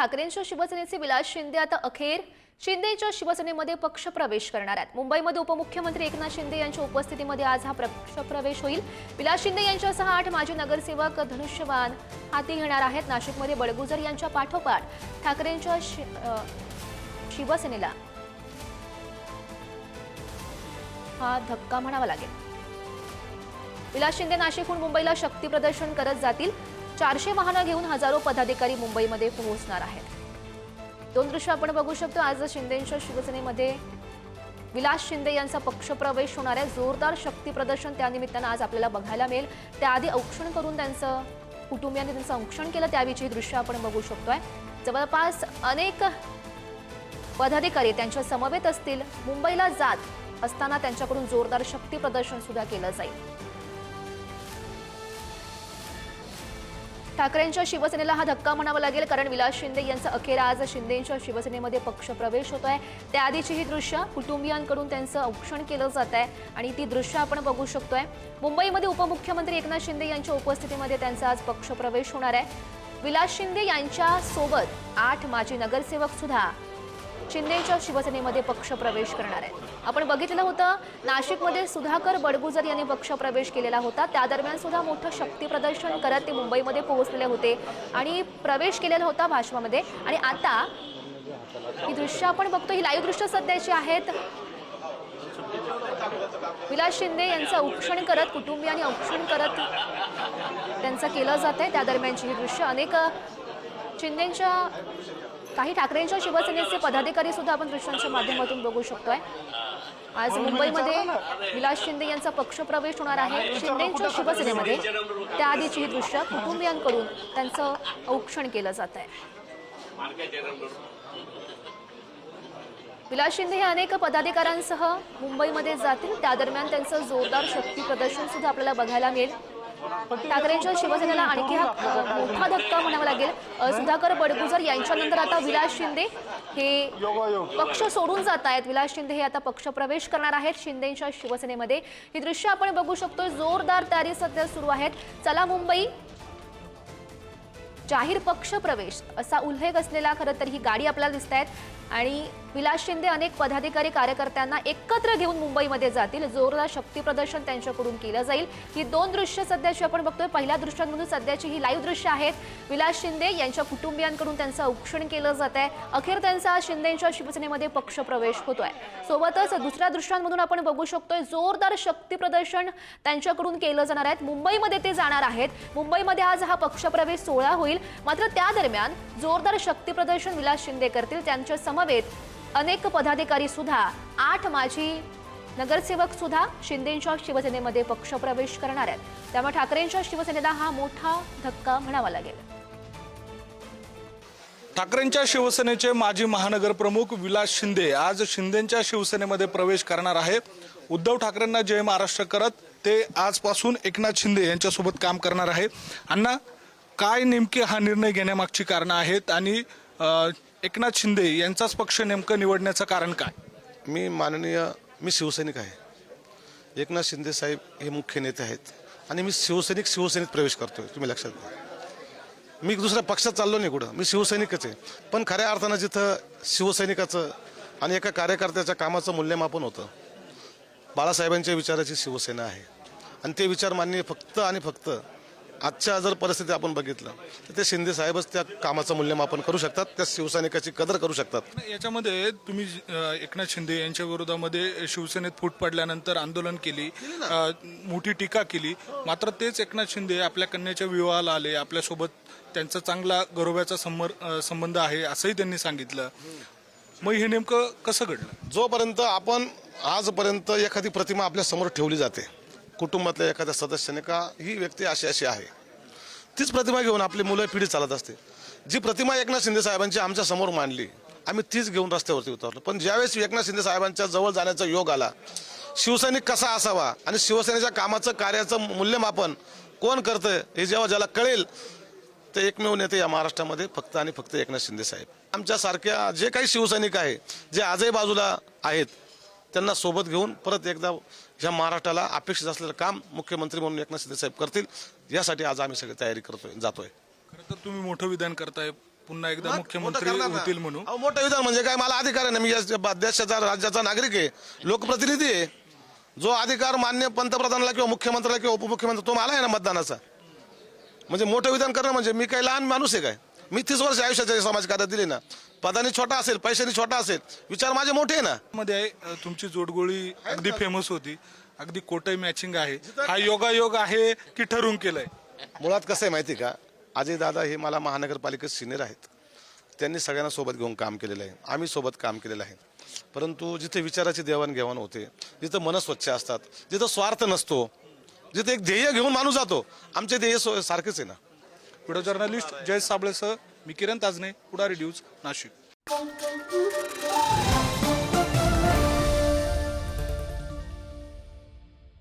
ठाकरेंच्या शिवसेनेचे विलास शिंदे आता अखेर शिंदेच्या शिवसेनेमध्ये पक्षप्रवेश करणार आहेत। मुंबईमध्ये उपमुख्यमंत्री एकनाथ शिंदे यांच्या उपस्थितीमध्ये आज हा पक्षप्रवेश होईल। विलास शिंदे यांच्यासह 8 माजी नगरसेवक धनुष्यबाण हाती घेणार आहेत। नाशिकमध्ये बडगुजर यांच्या पाठोपाठ ठाकरेंच्या शिवसेनेला हा धक्का म्हणावा लागेल। विलास शिंदे नाशिकहून मुंबईला शक्ती प्रदर्शन करत जातील। 400 वाहनं घेऊन हजारो पदाधिकारी मुंबईमध्ये पोहोचणार आहेत। दोन दृश्य आपण बघू शकतो। आज शिंदेच्या शिवसेनेमध्ये विलास शिंदे यांचा पक्षप्रवेश होणार आहे। जोरदार शक्ती प्रदर्शन त्यानिमित्तानं आज आपल्याला बघायला मिळेल। त्याआधी औक्षण करून त्यांचं कुटुंबियांनी त्यांचं औक्षण केलं, त्याविषयी दृश्य आपण बघू शकतोय। जवळपास अनेक पदाधिकारी त्यांच्या समवेत असतील। मुंबईला जात असताना त्यांच्याकडून जोरदार शक्ती प्रदर्शन सुद्धा केलं जाईल। ठाकरेंच्या शिवसेनेला हा धक्का म्हणावा लागेल, कारण विलास शिंदे यांचा अखेर आज शिंदेच्या शिवसेनेमध्ये पक्षप्रवेश होतोय। त्याआधीची ही दृश्य कुटुंबियांकडून त्यांचं औक्षण केलं जात आहे आणि ती दृश्य आपण बघू शकतोय। मुंबईमध्ये उपमुख्यमंत्री एकनाथ शिंदे यांच्या उपस्थितीमध्ये त्यांचा आज पक्षप्रवेश होणार आहे। विलास शिंदे यांच्या सोबत 8 माजी नगरसेवक सुद्धा शिंदेच्या शिवसेनेमध्ये पक्षप्रवेश करणार आहेत। आपण बघितलं होतं नाशिकमध्ये सुधाकर बडगुजर यांनी पक्षप्रवेश केलेला होता। त्या दरम्यान सुद्धा मोठं शक्ती प्रदर्शन करत ते मुंबईमध्ये पोहोचलेले होते आणि प्रवेश केलेला होता भाजपामध्ये। आणि आता ही दृश्य आपण बघतो, ही लाईव्ह दृश्य सध्याची आहेत। विलास शिंदे यांचं औक्षण करत, कुटुंबियांनी औक्षण करत त्यांचं केलं जात आहे। त्या दरम्यानची ही दृश्य अनेक शिंदेच्या काही ठाकरेंच्या शिवसेनेचे पदाधिकारी सुद्धा आपण दृश्यांच्या माध्यमातून बघू शकतोय। आज मुंबईमध्ये विलास शिंदे यांचा पक्षप्रवेश होणार आहे शिंदेच्या शिवसेनेमध्ये। त्याआधीची ही दृश्य कुटुंबियांकडून त्यांचं औक्षण केलं जात आहे। विलास शिंदे हे अनेक पदाधिकाऱ्यांसह मुंबईमध्ये जातील। त्या दरम्यान त्यांचं जोरदार शक्ती प्रदर्शन सुद्धा आपल्याला बघायला मिळेल। ठाकरेंच्या शिवसेनेला आणखी हा मोठा धक्का म्हणावा लागेल। सुधाकर बडगुजर यांच्यानंतर आता विलास शिंदे हे पक्ष सोडून जात आहेत। विलास शिंदे हे आता पक्षप्रवेश करणार आहेत शिंदेच्या शिवसेनेमध्ये। ही दृश्य आपण बघू शकतो। जोरदार तयारी सध्या सुरू आहेत। चला मुंबई जाहीर पक्षप्रवेश असा उल्लेख असलेला खरं तर ही गाडी आपल्याला दिसत आहेत आणि विलास शिंदे अनेक पदाधिकारी कार्यकर्त्यांना एकत्र घेऊन मुंबईमध्ये जातील। जोरदार शक्ती प्रदर्शन त्यांच्याकडून केलं जाईल। ही दोन दृश्य सध्याची आपण बघतोय। पहिल्या दृश्यांमधून सध्याची ही लाईव्ह दृश्य आहेत। विलास शिंदे यांच्या कुटुंबियांकडून त्यांचं औक्षण केलं जात आहे। अखेर त्यांचा शिंदेच्या शिवसेनेमध्ये पक्षप्रवेश होतोय। सोबतच दुसऱ्या दृश्यांमधून आपण बघू शकतोय जोरदार शक्ती प्रदर्शन त्यांच्याकडून केलं जाणार आहे। मुंबईमध्ये ते जाणार आहेत। मुंबईमध्ये आज हा पक्षप्रवेश सोहळा होईल। मात्र त्या दरम्यान जोरदार शक्ती प्रदर्शन विलास शिंदे करतील। त्यांच्या समवेत अनेक पदाधिकारी सुद्धा 8 माजी नगरसेवक सुद्धा शिंदेच्या शिवसेनेमध्ये पक्षप्रवेश करणार आहेत। त्यामुळे ठाकरेंच्या शिवसेनेला हा मोठा धक्का म्हणावा लागेल। ठाकरेंच्या शिवसेनेचे माजी महानगर प्रमुख विलास शिंदे आज शिंदेच्या शिवसेनेमध्ये प्रवेश करणार आहे। उद्धव ठाकरेंना जय महाराष्ट्र करत ते आजपासून एकनाथ शिंदे यांच्यासोबत काम करणार आहे। अण्णा, काय नेमके हा निर्णय घेण्यामागची कारणं आहेत आणि एकनाथ शिंदे यांचाच पक्ष नेमकं निवडण्याचं कारण काय? मी शिवसैनिक आहे। एकनाथ शिंदे साहेब हे मुख्य नेते आहेत आणि मी शिवसेनेत प्रवेश करतोय। तुम्ही लक्षात घ्या, मी दुसऱ्या पक्षात चाललो नाही कुठं, मी शिवसैनिकच आहे। पण खऱ्या अर्थानं जिथं शिवसैनिकाचं आणि एका कार्यकर्त्याच्या कामाचं मूल्यमापन होतं, बाळासाहेबांच्या विचाराची शिवसेना आहे आणि ते विचार मान्य फक्त आणि फक्त आजच्या जर परिस्थिती आपण बघितलं तर ते शिंदे साहेबच त्या कामाचं मूल्यमापन करू शकतात, त्या शिवसैनिकाची कदर करू शकतात। याच्यामध्ये तुम्ही एकनाथ शिंदे यांच्या विरोधामध्ये शिवसेनेत फूट पडल्यानंतर आंदोलन केली, मोठी टीका केली, मात्र तेच एकनाथ शिंदे आपल्या कन्याच्या विवाहाला आले, आपल्यासोबत त्यांचा चांगला गौरवाचा संबंध आहे असंही त्यांनी सांगितलं। मग हे नेमकं कसं घडलं? जोपर्यंत आपण आजपर्यंत एखादी प्रतिमा आपल्या समोर ठेवली जाते, कुटुंबातल्या एखाद्या सदस्याने का ही व्यक्ती अशी आहे, तीच प्रतिमा घेऊन आपली मुलं पिढी चालत असते। जी प्रतिमा एकनाथ शिंदे साहेबांची आमच्या समोर मांडली, आम्ही तीच घेऊन रस्त्यावरती उतरलो। पण ज्यावेळेस एकनाथ शिंदे साहेबांच्या जवळ जाण्याचा योग आला, शिवसैनिक कसा असावा आणि शिवसेनेच्या कामाचं कार्याचं मूल्यमापन कोण करतंय हे जेव्हा ज्याला कळेल, ते एकमेव नेते या महाराष्ट्रामध्ये फक्त आणि फक्त एकनाथ शिंदे साहेब। आमच्यासारख्या जे काही शिवसैनिक आहे, जे आजही बाजूला आहेत, त्यांना सोबत घेऊन परत एकदा या महाराष्ट्राला अपेक्षित असलेलं काम मुख्यमंत्री म्हणून एकनाथ शिंदे साहेब करतील, यासाठी आज आम्ही सगळी तयारी जातोय। खरं तर तुम्ही मोठं विधान करताय, पुन्हा एकदा मोठं मुख्यमंत्री करणार ना. होतील म्हणून. अहो, मोठं विधान म्हणजे काय, मला अधिकार आहे ना, मी या देशाचा राज्याचा नागरिक आहे, लोकप्रतिनिधी आहे. जो अधिकार मान्य पंतप्रधानाला किंवा मुख्यमंत्र्याला किंवा उपमुख्यमंत्री तो मला आहे ना मतदानाचा. म्हणजे मोठं विधान करणं म्हणजे मी काही लहान माणूस आहे काय? मी 30 वर्ष आयुष्याच्या समाज कार्यात दिले ना. पदाने छोटा असेल, पैशाने छोटा असेल, विचार माझे मोठे आहे ना. मध्ये तुमची जोडगोळी अगदी फेमस होती, अगदी कोटई मॅचिंग आहे. हा योगायोग आहे की ठरवून केलंय? मुळात कसं आहे माहिती का, अजय दादा हे मला महानगरपालिकेत सिनियर आहेत. त्यांनी सगळ्यांना सोबत घेऊन काम केलेलं आहे, आम्ही सोबत काम केलेलं आहे. परंतु जिथे विचाराची देवाणघेवाण होते, जिथं मन स्वच्छ असतात, जिथं स्वार्थ नसतो, जिथे एक ध्येय घेऊन माणूस जातो, आमचे ध्येय सारखेच आहे ना. व्हिडिओ जर्नलिस्ट जयेश साबळेसह मी किरण ताजने, पुढारी न्यूज, नाशिक.